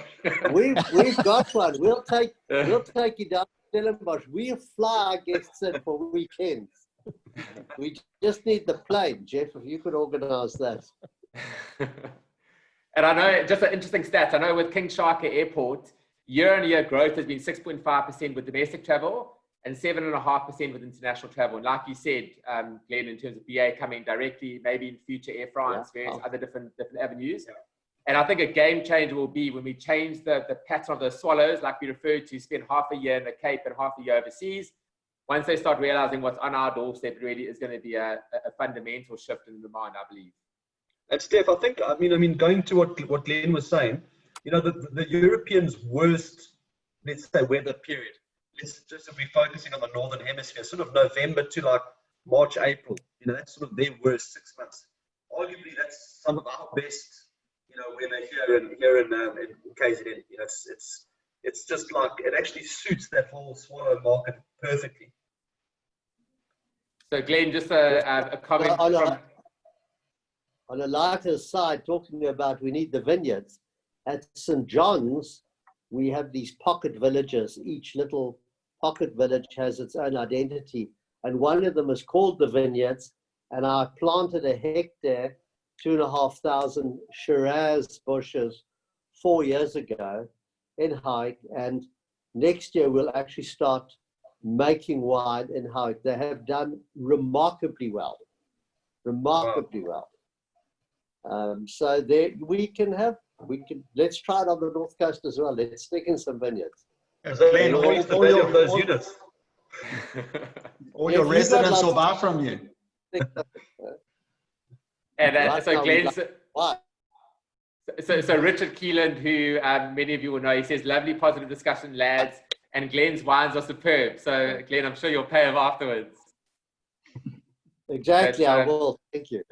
[SPEAKER 4] we've got one. We'll take you down to Stellenbosch. We'll fly our guests in for weekends. We just need the plane, Geoff. If you could organise that.
[SPEAKER 1] And I know, just an interesting stat, I know with King Shaka Airport, year-on-year growth has been 6.5% with domestic travel and 7.5% with international travel. And like you said, Glenn, in terms of BA coming directly, maybe in future Air France, various other different avenues. Yeah. And I think a game changer will be when we change the pattern of the swallows, like we referred to, spend half a year in the Cape and half a year overseas. Once they start realizing what's on our doorstep, it really is going to be a fundamental shift in the mind, I believe.
[SPEAKER 6] And Steph, I mean, going to what Glenn was saying, you know, the Europeans' worst, let's say, weather period. Let's just be focusing on the northern hemisphere, sort of November to like March, April. You know, that's sort of their worst 6 months. Arguably, that's some of our best, you know, weather here in KZN. You know, it's just like it actually suits that whole swallow market perfectly.
[SPEAKER 1] So, Glenn, just a comment from.
[SPEAKER 4] On a lighter side, talking about we need the vineyards, at St. John's, we have these pocket villages. Each little pocket village has its own identity. And one of them is called the Vineyards. And I planted a hectare, 2,500 Shiraz bushes 4 years ago in Hike. And next year, we'll actually start making wine in Hike. They have done remarkably well. Remarkably well. So there let's try it on the North Coast as well. Let's stick in some vineyards.
[SPEAKER 6] Glenn, increase the value of those units.
[SPEAKER 2] All your residents will buy from you.
[SPEAKER 1] And so Glenn, so Richard Keeland, who many of you will know, he says, lovely positive discussion, lads, and Glenn's wines are superb. So Glenn, I'm sure you'll pay him afterwards.
[SPEAKER 4] Exactly, I will. Thank you.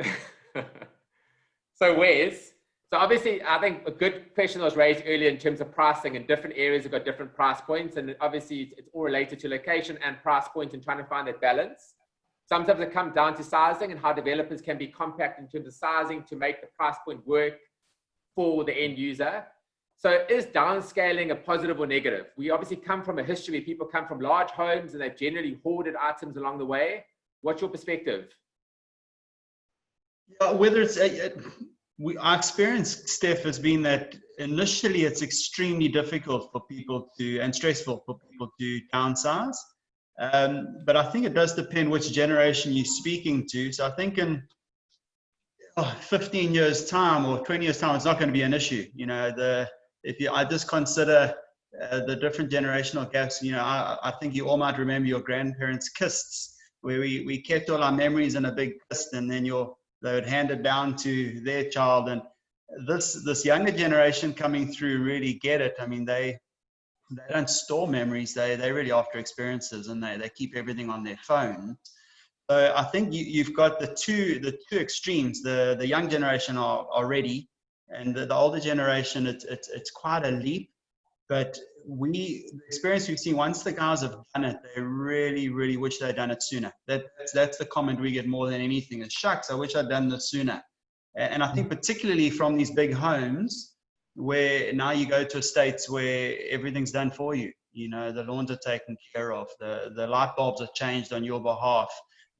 [SPEAKER 1] So Wes, so obviously I think a good question was raised earlier in terms of pricing, and different areas have got different price points, and obviously it's all related to location and price point and trying to find that balance. Sometimes it comes down to sizing and how developers can be compact in terms of sizing to make the price point work for the end user. So is downscaling a positive or negative? We obviously come from a history where people come from large homes and they've generally hoarded items along the way. What's your perspective?
[SPEAKER 2] Whether it's our experience, Steph, has been that initially it's extremely difficult for people to, and stressful for people to downsize. But I think it does depend which generation you're speaking to. So I think in 15 years time or 20 years time, it's not going to be an issue. You know, I just consider the different generational gaps. You know, I think you all might remember your grandparents' kists, where we kept all our memories in a big kist, and then they would hand it down to their child. And this younger generation coming through really get it. I mean, they don't store memories. They're really after experiences, and they keep everything on their phone. So I think you've got the two extremes. The young generation are ready, and the older generation, it's quite a leap. But the experience we've seen, once the guys have done it, they really, really wish they'd done it sooner. That's the comment we get more than anything is, shucks, I wish I'd done this sooner. And I think particularly from these big homes, where now you go to estates where everything's done for you. You know, the lawns are taken care of, the light bulbs are changed on your behalf.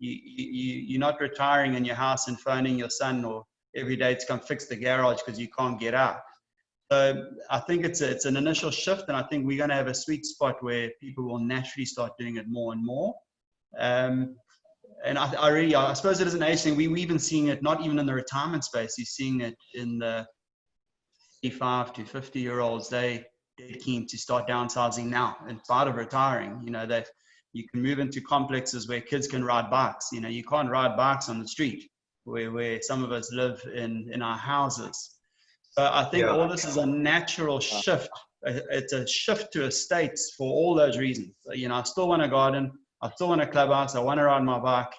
[SPEAKER 2] You're not retiring in your house and phoning your son or every day to come fix the garage because you can't get out. So I think it's an initial shift, and I think we're going to have a sweet spot where people will naturally start doing it more and more. And I suppose it is an age thing. We're even seeing it not even in the retirement space. You're seeing it in the 55 to 50-year-olds. They're keen to start downsizing now in spite of retiring. You know, that you can move into complexes where kids can ride bikes. You know, you can't ride bikes on the street where some of us live in our houses. So I think all this is a natural shift. It's a shift to estates for all those reasons. You know, I still want a garden. I still want a clubhouse. I want to ride my bike,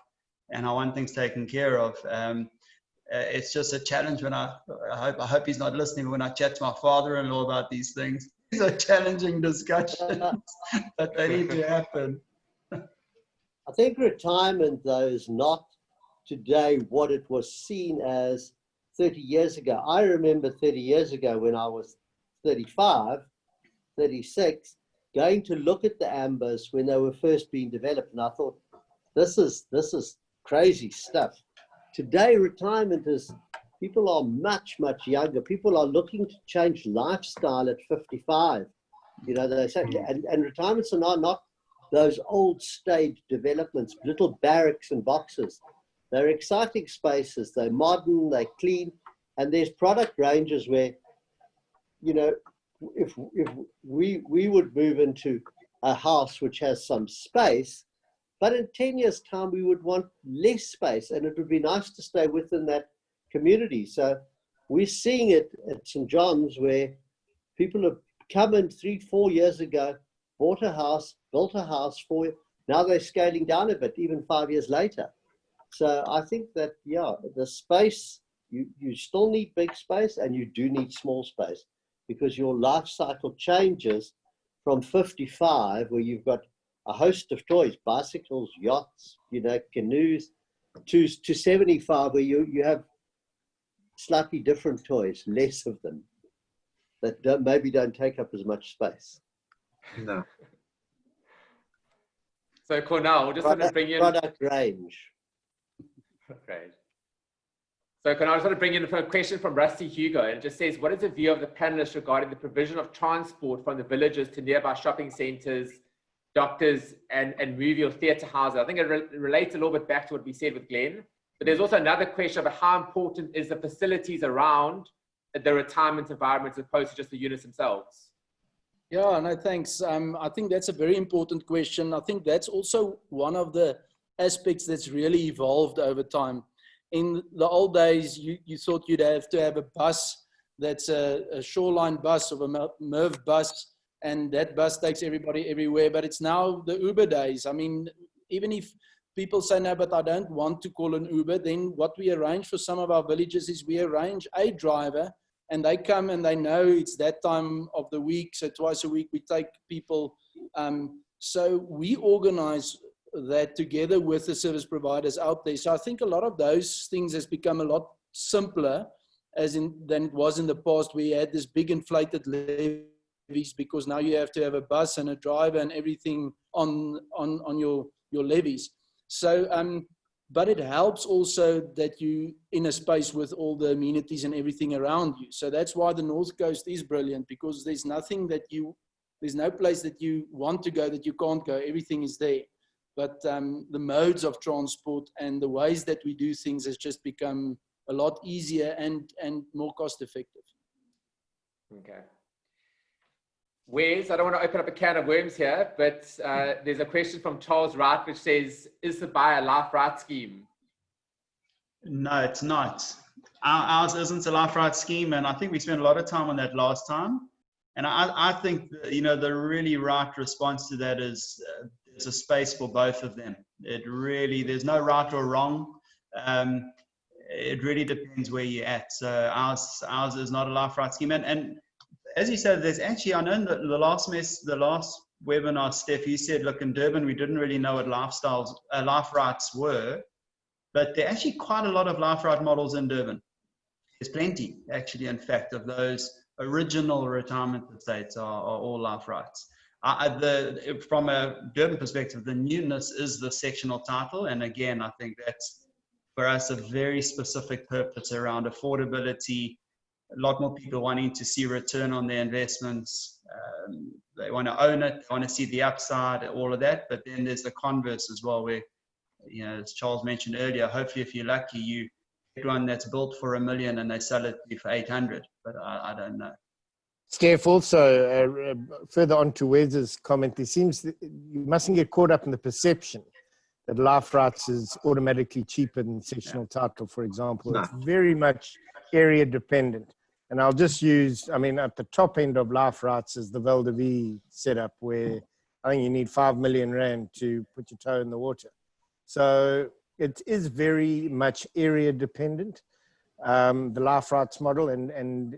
[SPEAKER 2] and I want things taken care of. it's just a challenge when I hope he's not listening, but when I chat to my father-in-law about these things, these are challenging discussions, but they need to happen.
[SPEAKER 4] I think retirement, though, is not today what it was seen as 30 years ago. I remember 30 years ago when I was 35, 36, going to look at the ambers when they were first being developed, and I thought, this is crazy stuff. Today, retirement is, people are much, much younger. People are looking to change lifestyle at 55. You know, they say, and retirements are not those old stage developments, little barracks and boxes. They're exciting spaces. They're modern, they're clean, and there's product ranges where, you know, if we would move into a house which has some space, but in 10 years' time, we would want less space, and it would be nice to stay within that community. So we're seeing it at St. John's, where people have come in 3-4 years ago, bought a house, built a house for it. Now they're scaling down a bit, even 5 years later. So I think that, yeah, the space, you still need big space, and you do need small space, because your life cycle changes from 55, where you've got a host of toys, bicycles, yachts, you know, canoes, to 75, where you have slightly different toys, less of them, that maybe don't take up as much space.
[SPEAKER 6] No.
[SPEAKER 1] So Cornell, just want to bring in
[SPEAKER 4] product range.
[SPEAKER 1] Great. So Cornell, I just want to bring in a question from Rusty Hugo, and it just says, what is the view of the panelists regarding the provision of transport from the villages to nearby shopping centres, doctors, and movie or theatre houses? I think it relates a little bit back to what we said with Glenn, but there's also another question about how important is the facilities around the retirement environment as opposed to just the units themselves.
[SPEAKER 3] Yeah, no, thanks. I think that's a very important question. I think that's also one of the aspects that's really evolved over time. In the old days, you thought you'd have to have a bus that's a shoreline bus or a MERV bus, and that bus takes everybody everywhere. But it's now the Uber days. I mean, even if people say, no, but I don't want to call an Uber, then what we arrange for some of our villages is we arrange a driver, and they come and they know it's that time of the week. So twice a week we take people. So we organize that together with the service providers out there. So I think a lot of those things has become a lot simpler than it was in the past. We had this big inflated levies, because now you have to have a bus and a driver and everything on your levies. So, but it helps also that you in a space with all the amenities and everything around you. So that's why the North Coast is brilliant, because there's no place that you want to go that you can't go. Everything is there. But the modes of transport and the ways that we do things has just become a lot easier and more cost effective.
[SPEAKER 1] Okay. Wes, I don't want to open up a can of worms here, but there's a question from Charles Wright which says, is the buy a life right scheme?
[SPEAKER 2] No, it's not. Ours isn't a life right scheme, and I think we spent a lot of time on that last time. And I think, you know, the really right response to that is there's a space for both of them. There's no right or wrong. It really depends where you're at. So ours is not a life right scheme. And as you said, there's actually, I know in the last webinar, Steph, you said, look, in Durban, we didn't really know what life rights were, but there are actually quite a lot of life right models in Durban. There's plenty, actually, in fact, of those original retirement estates are all life rights. From a Durban perspective, the newness is the sectional title. And again, I think that's for us a very specific purpose around affordability. A lot more people wanting to see return on their investments. They want to own it, they want to see the upside, all of that. But then there's the converse as well, where, you know, as Charles mentioned earlier, hopefully if you're lucky, you get one that's built for $1 million and they sell it for 800. But I don't know.
[SPEAKER 5] Steph, also further on to Wes's comment, there seems that you mustn't get caught up in the perception that life rights is automatically cheaper than sectional title, for example.
[SPEAKER 6] No.
[SPEAKER 5] It's very much area dependent. And I'll just use, I mean, at the top end of life rights is the Val de Vie setup, where I think you need 5 million Rand to put your toe in the water. So it is very much area dependent. the life rights model, and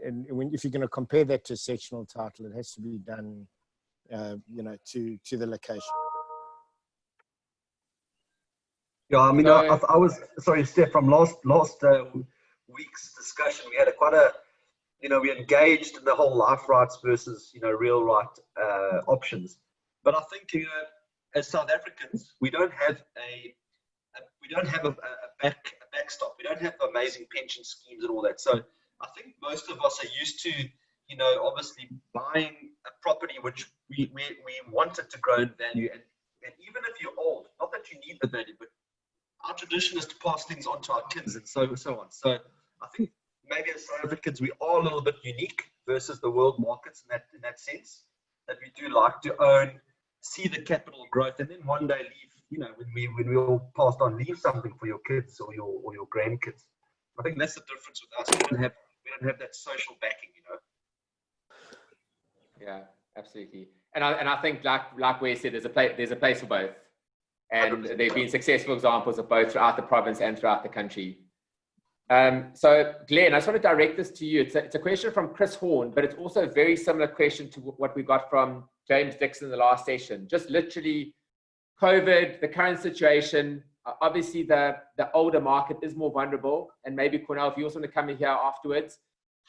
[SPEAKER 5] if you're going to compare that to sectional title, it has to be done, to the location.
[SPEAKER 6] Yeah, I mean, I was sorry, Steph, from last week's discussion, we had we engaged in the whole life rights versus real right options. But I think as South Africans, we don't have a backstop. We don't have amazing pension schemes and all that. So I think most of us are used to obviously buying a property which we wanted to grow in value, and even if you're old, not that you need the value, but our tradition is to pass things on to our kids and so on. So I think maybe as South Africans, we are a little bit unique versus the world markets in that sense, that we do like to own, see the capital growth, and then one day leave, when we all passed on, leave something for your kids or your grandkids. I think that's the difference with us. We don't have that social backing,
[SPEAKER 1] Yeah, absolutely. And I think like we said, there's a place for both. And there have been successful examples of both throughout the province and throughout the country. So Glenn, I just want to direct this to you. It's a question from Chris Horn, but it's also a very similar question to what we got from James Dixon in the last session. Just literally COVID, the current situation, obviously the older market is more vulnerable, and maybe Cornell, if you also want to come in here afterwards,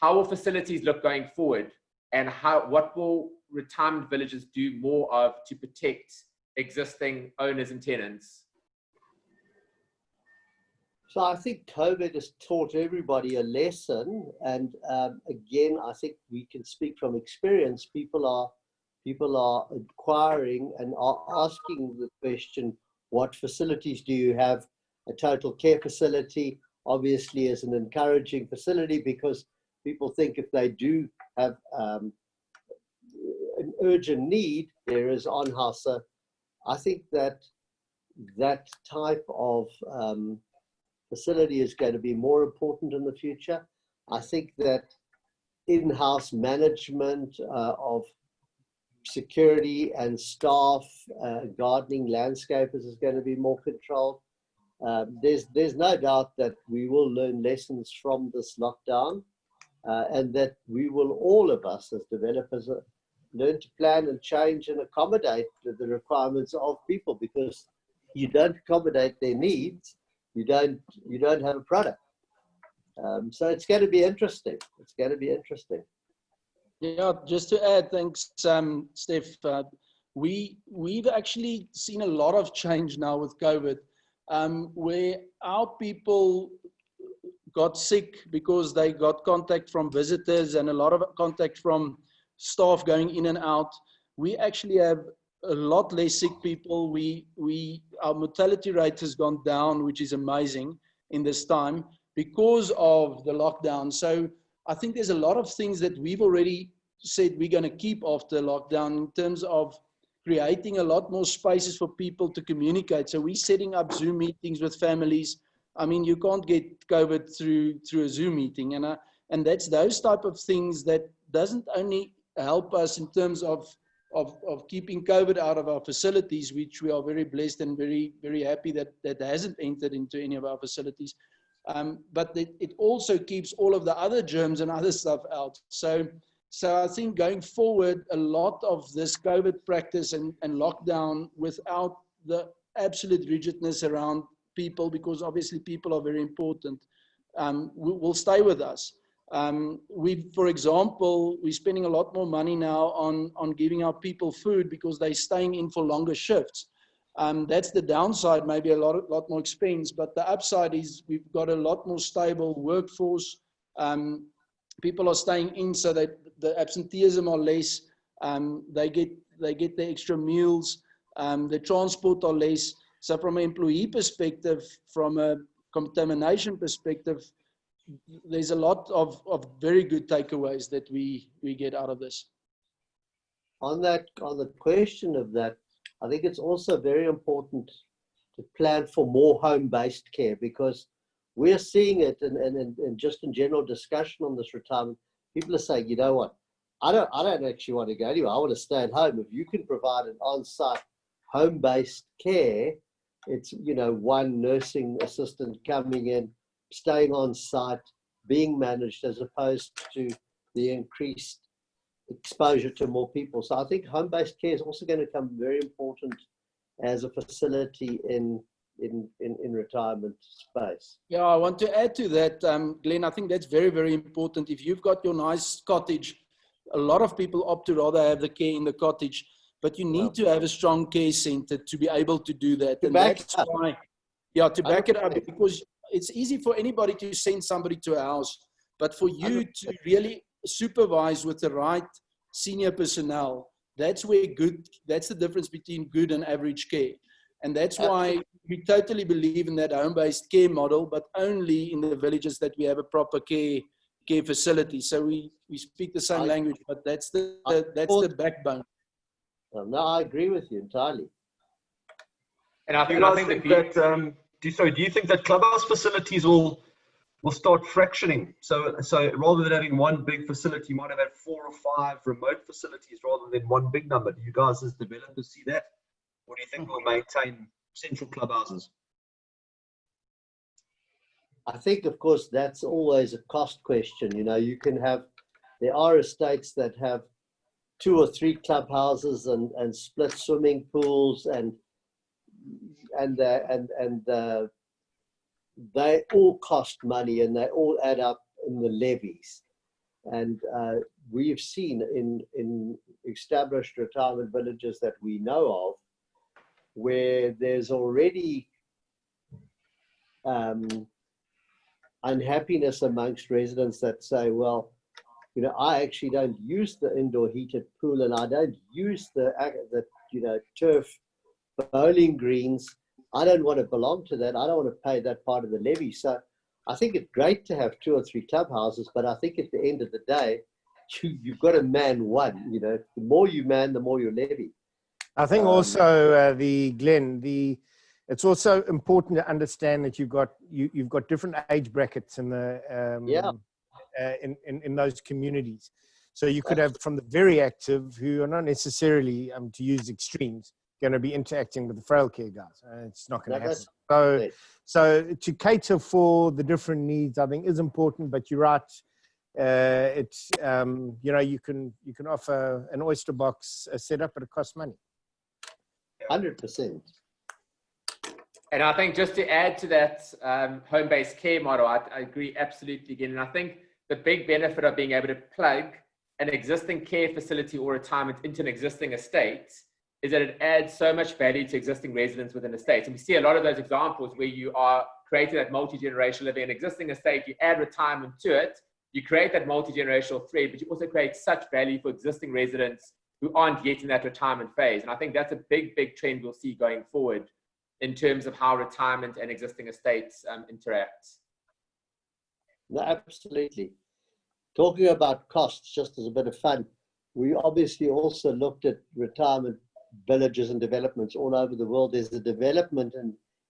[SPEAKER 1] how will facilities look going forward, and what will retirement villages do more of to protect existing owners and tenants?
[SPEAKER 4] So I think COVID has taught everybody a lesson, and again, I think we can speak from experience. People are inquiring and are asking the question, what facilities do you have? A total care facility obviously is an encouraging facility, because people think if they do have an urgent need, there is on-house. So I think that type of facility is going to be more important in the future. I think that in-house management of security and staff, gardening, landscapers is going to be more controlled. There's no doubt that we will learn lessons from this lockdown, and that we will, all of us as developers, learn to plan and change and accommodate the requirements of people, because you don't accommodate their needs, you don't have a product. So it's going to be interesting. It's going to be interesting.
[SPEAKER 3] Yeah, just to add, thanks, Steph. We've actually seen a lot of change now with COVID, where our people got sick because they got contact from visitors and a lot of contact from staff going in and out. We actually have a lot less sick people. Our mortality rate has gone down, which is amazing in this time because of the lockdown. So I think there's a lot of things that we've already said we're going to keep after lockdown, in terms of creating a lot more spaces for people to communicate. So we're setting up Zoom meetings with families. I mean, you can't get COVID through a Zoom meeting, and that's those type of things that doesn't only help us in terms of keeping COVID out of our facilities, which we are very blessed and very, very happy that hasn't entered into any of our facilities. But it also keeps all of the other germs and other stuff out. So I think going forward, a lot of this COVID practice and lockdown, without the absolute rigidness around people, because obviously people are very important, will stay with us. For example, we're spending a lot more money now on giving our people food, because they're staying in for longer shifts. That's the downside, maybe a lot more expense, but the upside is we've got a lot more stable workforce. People are staying in, so that the absenteeism are less. They get the extra meals. The transport are less. So from an employee perspective, from a contamination perspective, there's a lot of very good takeaways that we get out of this.
[SPEAKER 4] On the question of that, I think it's also very important to plan for more home-based care, because we're seeing it, and just in general discussion on this retirement, people are saying, you know what, I don't actually want to go anywhere. I want to stay at home. If you can provide an on-site home-based care, it's, one nursing assistant coming in, staying on site, being managed as opposed to the increased exposure to more people. So I think home-based care is also going to become very important as a facility in retirement space.
[SPEAKER 3] Yeah, I want to add to that, Glenn. I think that's very, very important. If you've got your nice cottage, a lot of people opt to rather have the care in the cottage, but you need to have a strong care center to be able to do that. And that's why, yeah, to back it up, because it's easy for anybody to send somebody to a house, but for you to really supervise with the right senior personnel, that's where that's the difference between good and average care. And that's why we totally believe in that home-based care model, but only in the villages that we have a proper care facility. So we speak the same language, but that's the backbone.
[SPEAKER 4] No, I agree with you entirely.
[SPEAKER 1] And I think
[SPEAKER 6] that do you think that clubhouse facilities will start fractioning? So rather than having one big facility, you might have had 4 or 5 remote facilities rather than one big number. Do you guys as developers see that? Or do you think we'll maintain central clubhouses?
[SPEAKER 4] I think, of course, that's always a cost question. You know, you can have, there are estates that have 2 or 3 clubhouses and split swimming pools and they all cost money and they all add up in the levies. And we've seen in established retirement villages that we know of, where there's already unhappiness amongst residents that say, well, you know, I actually don't use the indoor heated pool and I don't use the turf bowling greens. I don't want to belong to that. I don't want to pay that part of the levy. So I think it's great to have 2 or 3 clubhouses, but I think at the end of the day, you've got to man one. You know, the more you man, the more you levy.
[SPEAKER 5] I think also it's also important to understand that you've got different age brackets in the in those communities. So you could have from the very active who are not necessarily to use extremes going to be interacting with the frail care guys. It's not going to happen. So to cater for the different needs, I think is important. But you're right. It's you know, you can offer an oyster box setup, but it costs money.
[SPEAKER 4] 100%.
[SPEAKER 1] And I think just to add to that home-based care model, I agree absolutely again. And I think the big benefit of being able to plug an existing care facility or retirement into an existing estate is that it adds so much value to existing residents within estates. And we see a lot of those examples where you are creating that multi-generational living, an existing estate, you add retirement to it, you create that multi-generational thread, but you also create such value for existing residents who aren't yet in that retirement phase. And I think that's a big, big trend we'll see going forward in terms of how retirement and existing estates interact.
[SPEAKER 4] No, absolutely. Talking about costs, just as a bit of fun, we obviously also looked at retirement villages and developments all over the world. There's a development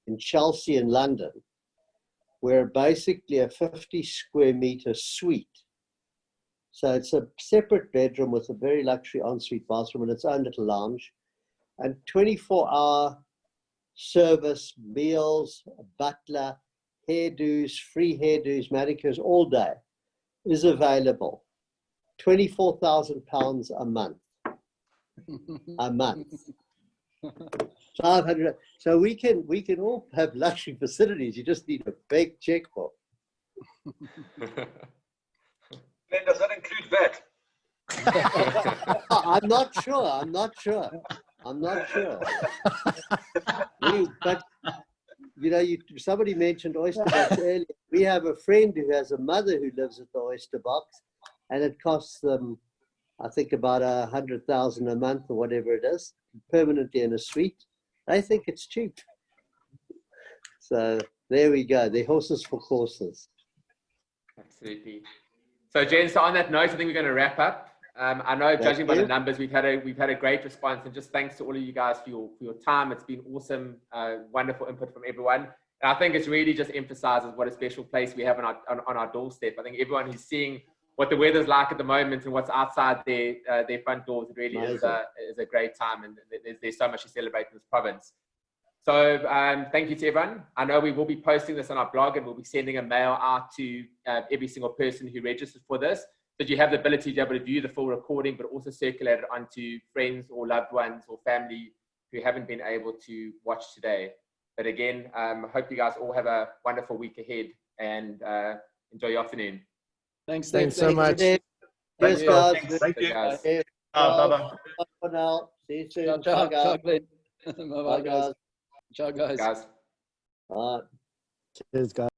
[SPEAKER 4] in Chelsea in London where basically a 50 square meter suite. So it's a separate bedroom with a very luxury ensuite bathroom and its own little lounge, and 24-hour service, meals, a butler, hairdos, free hairdos, manicures all day is available. £24,000 a month. A month. 500. So we can all have luxury facilities. You just need a big checkbook.
[SPEAKER 6] Then does that include that?
[SPEAKER 4] I'm not sure. But you know, somebody mentioned oyster box earlier. We have a friend who has a mother who lives at the oyster box, and it costs them, I think, about 100,000 a month or whatever it is, permanently in a suite. I think it's cheap. So there we go. They're horses for courses.
[SPEAKER 1] Absolutely. So, Jen, so on that note, I think we're going to wrap up. I know, judging by the numbers, we've had a great response, and just thanks to all of you guys for your time. It's been awesome, wonderful input from everyone. And I think it's really just emphasizes what a special place we have on our doorstep. I think everyone who's seeing what the weather's like at the moment and what's outside their front doors, it really is a great time, and there's so much to celebrate in this province. So thank you to everyone. I know we will be posting this on our blog, and we'll be sending a mail out to every single person who registered for this. So you have the ability to be able to view the full recording, but also circulate it onto friends or loved ones or family who haven't been able to watch today. But again, I hope you guys all have a wonderful week ahead, and enjoy your afternoon.
[SPEAKER 3] Thanks,
[SPEAKER 5] Thanks
[SPEAKER 3] Steve.
[SPEAKER 5] so much.
[SPEAKER 4] Thanks, guys.
[SPEAKER 6] Thank you.
[SPEAKER 1] Guys.
[SPEAKER 6] Bye-bye.
[SPEAKER 4] Bye for now. See you soon.
[SPEAKER 3] Ciao,
[SPEAKER 4] Bye, guys.
[SPEAKER 3] Bye, guys. Ciao, guys.
[SPEAKER 1] Guys.
[SPEAKER 4] Bye.
[SPEAKER 5] Cheers, guys.